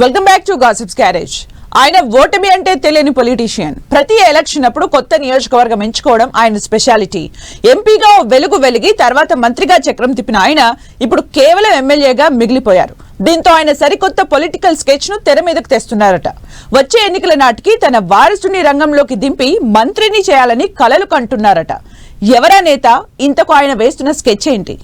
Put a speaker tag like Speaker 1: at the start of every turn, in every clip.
Speaker 1: Welcome back to gossips garage. ఆయన ఓటమి అంటే తెలియని పొలిటీషియన్. ప్రతి ఎలక్షన్ అప్పుడు కొత్త నియోజకవర్గం ఎంచుకోవడం ఆయన స్పెషాలిటీ. ఎంపీగా వెలుగు వెలిగి తర్వాత మంత్రిగా చక్రం తిప్పిన ఆయన ఇప్పుడు కేవలం ఎమ్మెల్యేగా మిగిలిపోయారు. దీంతో ఆయన సరికొత్త పొలిటికల్ స్కెచ్ ను తెర మీదకు తెస్తున్నారట. వచ్చే ఎన్నికల నాటికి తన వారసుని రంగంలోకి దింపి మంత్రిని చేయాలని కలలు కంటున్నారట. ఎవరా నేత? ఇంతకు ఆయన వేస్తున్న స్కెచ్ ఏంటి?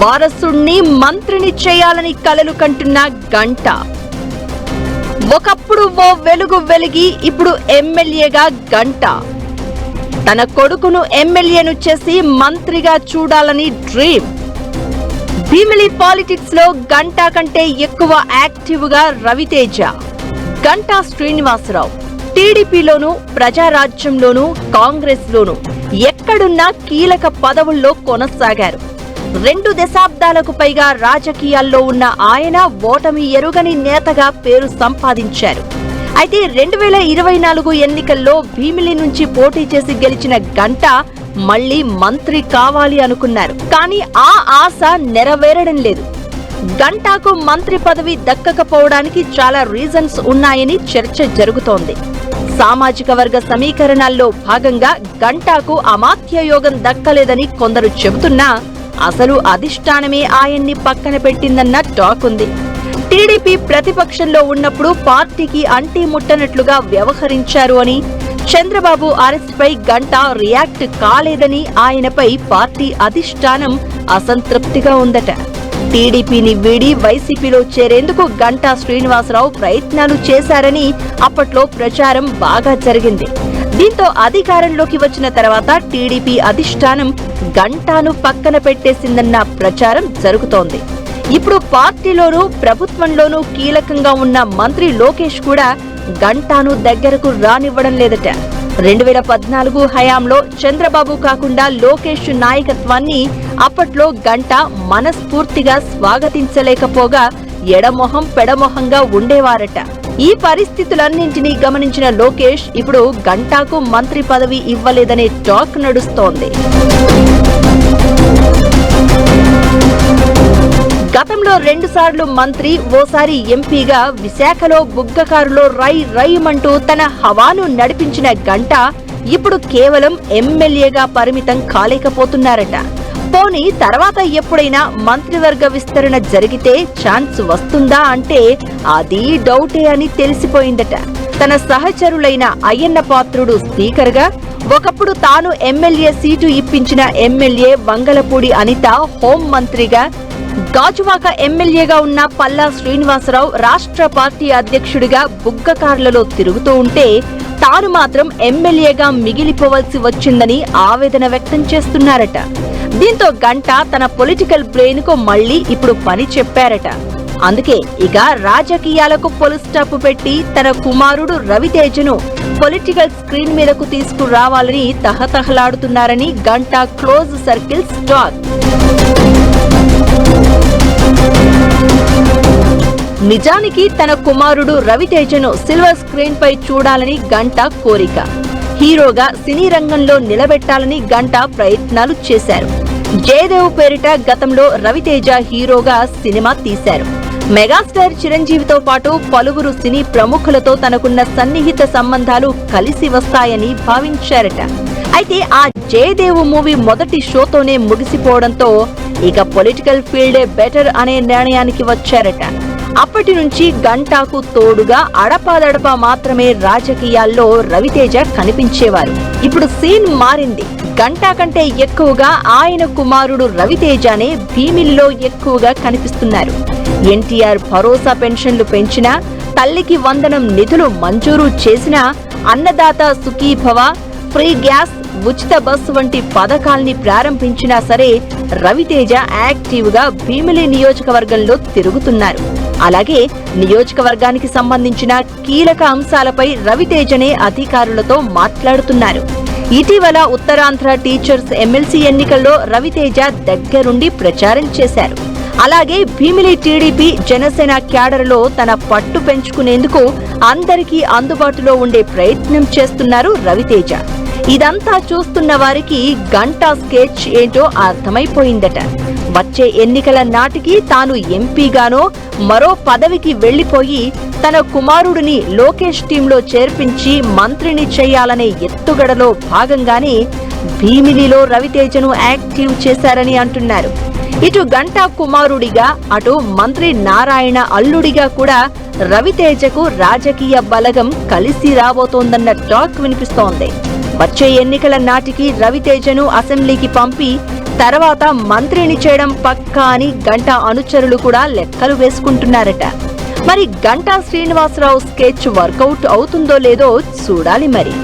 Speaker 2: వారసుణ్ణి మంత్రిని చేయాలని కలలు కంటున్న గంట. ఒకప్పుడు ఓ వెలుగు వెలిగి ఇప్పుడు ఎమ్మెల్యేగా గంట. తన కొడుకును ఎమ్మెల్యేను చేసి మంత్రిగా చూడాలని డ్రీమ్. భీమిలి పాలిటిక్స్ లో గంట కంటే ఎక్కువ యాక్టివ్ గా రవితేజ. గంటా శ్రీనివాసరావు టీడీపీలోనూ ప్రజారాజ్యంలోనూ కాంగ్రెస్ లోనూ ఎక్కడున్నా కీలక పదవుల్లో కొనసాగారు. 2 దశాబ్దాలకు పైగా రాజకీయాల్లో ఉన్న ఆయన ఓటమి ఎరుగని నేతగా పేరు సంపాదించారు. అయితే 2024 ఎన్నికల్లో భీమిలి నుంచి పోటీ చేసి గెలిచిన గంట మళ్లీ మంత్రి కావాలి అనుకున్నారు. కానీ ఆ ఆశ నెరవేరడం లేదు. గంటాకు మంత్రి పదవి దక్కకపోవడానికి చాలా రీజన్స్ ఉన్నాయని చర్చ జరుగుతోంది. సామాజిక వర్గ సమీకరణాల్లో భాగంగా గంటాకు అమాత్య యోగం దక్కలేదని కొందరు చెబుతున్నా అసలు అధిష్టానమే ఆయన్ని పక్కన పెట్టిందన్న టాక్ ఉంది. టీడీపీ ప్రతిపక్షంలో ఉన్నప్పుడు పార్టీకి అంటి ముట్టనట్లుగా వ్యవహరించారు అని, చంద్రబాబు అరెస్ట్ పై గంట రియాక్ట్ కాలేదని ఆయనపై పార్టీ అధిష్టానం అసంతృప్తిగా ఉందట. టీడీపీని వీడి వైసీపీలో చేరేందుకు గంటా శ్రీనివాసరావు ప్రయత్నాలు చేశారని అప్పట్లో ప్రచారం బాగా జరిగింది. దీంతో అధికారంలోకి వచ్చిన తర్వాత టీడీపీ అధిష్టానం గంటాను పక్కన పెట్టేసిందన్న ప్రచారం జరుగుతోంది. ఇప్పుడు పార్టీలోనూ ప్రభుత్వంలోనూ కీలకంగా ఉన్న మంత్రి లోకేష్ కూడా గంటాను దగ్గరకు రానివ్వడం లేదట. 2014 హయాంలో చంద్రబాబు కాకుండా లోకేష్ నాయకత్వాన్ని అప్పట్లో గంట మనస్ఫూర్తిగా స్వాగతించలేకపోగా ఎడమొహం పెడమొహంగా ఉండేవారట. ఈ పరిస్థితులన్నింటినీ గమనించిన లోకేష్ ఇప్పుడు గంటాకు మంత్రి పదవి ఇవ్వలేదనే టాక్ నడుస్తోంది. గతంలో 2 సార్లు మంత్రి, ఓసారి ఎంపీగా విశాఖలో బుగ్గకారులో రై రైమంటూ తన హవాను నడిపించిన గంట ఇప్పుడు కేవలం ఎమ్మెల్యేగా పరిమితం కాలేకపోతున్నారట. పోనీ తర్వాత ఎప్పుడైనా మంత్రివర్గ విస్తరణ జరిగితే ఛాన్స్ వస్తుందా అంటే అది డౌటే అని తెలిసిపోయిందట. తన సహచరులైన అయ్యన్న పాత్రుడు స్పీకర్ గా, ఒకప్పుడు తాను ఎమ్మెల్యే సీటు ఇప్పించిన ఎమ్మెల్యే వంగలపూడి అనిత హోం మంత్రిగా, గాజువాక ఎమ్మెల్యేగా ఉన్న పల్లా శ్రీనివాసరావు రాష్ట్ర పార్టీ అధ్యక్షుడిగా బుగ్గకార్లలో తిరుగుతూ ఉంటే తాను మాత్రం ఎమ్మెల్యేగా మిగిలిపోవలసి వచ్చిందని ఆవేదన వ్యక్తం చేస్తున్నారట. దీంతో గంట తన పొలిటికల్ బ్రెయిన్ కు మళ్లీ ఇప్పుడు పని చెప్పారట. అందుకే ఇక రాజకీయాలకు ఫుల్ స్టాప్ పెట్టి తన కుమారుడు రవితేజను పొలిటికల్ స్క్రీన్ మీదకు తీసుకురావాలని తహతహలాడుతున్నారని గంట క్లోజ్ సర్కిల్స్ టాక్. నిజానికి తన కుమారుడు రవితేజను సిల్వర్ స్క్రీన్ పై చూడాలని గంట కోరిక. హీరోగా సినీ రంగంలో నిలబెట్టాలని గంట ప్రయత్నాలు చేశారు. జయదేవ్ పేరిట గతంలో రవితేజ హీరోగా సినిమా తీశారు. మెగాస్టార్ చిరంజీవితో పాటు పలువురు సినీ ప్రముఖులతో తనకున్న సన్నిహిత సంబంధాలు కలిసి వస్తాయని భావించారట. అయితే ఆ జయదేవ్ మూవీ మొదటి షోతోనే ముగిసిపోవడంతో ఇక పొలిటికల్ ఫీల్డే బెటర్ అనే నిర్ణయానికి వచ్చారట. అప్పటి నుంచి గంటాకు తోడుగా అడపాదడపా మాత్రమే రాజకీయాల్లో రవితేజ కనిపించేవారు. ఇప్పుడు సీన్ మారింది. గంటా కంటే ఎక్కువగా ఆయన కుమారుడు రవితేజనే భీమిలిలో ఎక్కువగా కనిపిస్తున్నారు. ఎన్టీఆర్ భరోసా పెన్షన్లు పెంచినా, తల్లికి వందనం నిధులు మంజూరు చేసినా, అన్నదాత సుఖీభవ, ఫ్రీ గ్యాస్, ఉచిత బస్సు వంటి పథకాల్ని ప్రారంభించినా సరే రవితేజ యాక్టివ్ గా భీమిలి నియోజకవర్గంలో తిరుగుతున్నారు. అలాగే నియోజకవర్గానికి సంబంధించిన కీలక అంశాలపై రవితేజనే అధికారులతో మాట్లాడుతున్నారు. ఇటీవల ఉత్తరాంధ్ర టీచర్స్ ఎమ్మెల్సీ ఎన్నికల్లో రవితేజ దగ్గరుండి ప్రచారం చేశారు. అలాగే భీమిలి టీడీపీ జనసేన క్యాడర్లో తన పట్టు పెంచుకునేందుకు అందరికీ అందుబాటులో ఉండే ప్రయత్నం చేస్తున్నారు రవితేజ. ఇదంతా చూస్తున్న వారికి గంటా స్కెచ్ ఏంటో అర్థమైపోయిందట. వచ్చే ఎన్నికల నాటికి తాను ఎంపీగానో మరో పదవికి వెళ్లిపోయి తన కుమారుడిని లోకేష్ టీంలో చేర్పించి మంత్రిని చేయాలనే ఎత్తుగడలో భాగంగానే భీమిలిలో రవితేజను యాక్టివ్ చేశారని అంటున్నారు. ఇటు గంటా కుమారుడిగా అటు మంత్రి నారాయణ అల్లుడిగా కూడా రవితేజకు రాజకీయ బలగం కలిసి రాబోతోందన్న టాక్ వినిపిస్తోంది. వచ్చే ఎన్నికల నాటికి రవితేజను అసెంబ్లీకి పంపి తర్వాత మంత్రిని చేయడం పక్కా అని గంటా అనుచరులు కూడా లెక్కలు వేసుకుంటున్నారట. మరి గంటా శ్రీనివాసరావు స్కెచ్ వర్కౌట్ అవుతుందో లేదో చూడాలి మరి.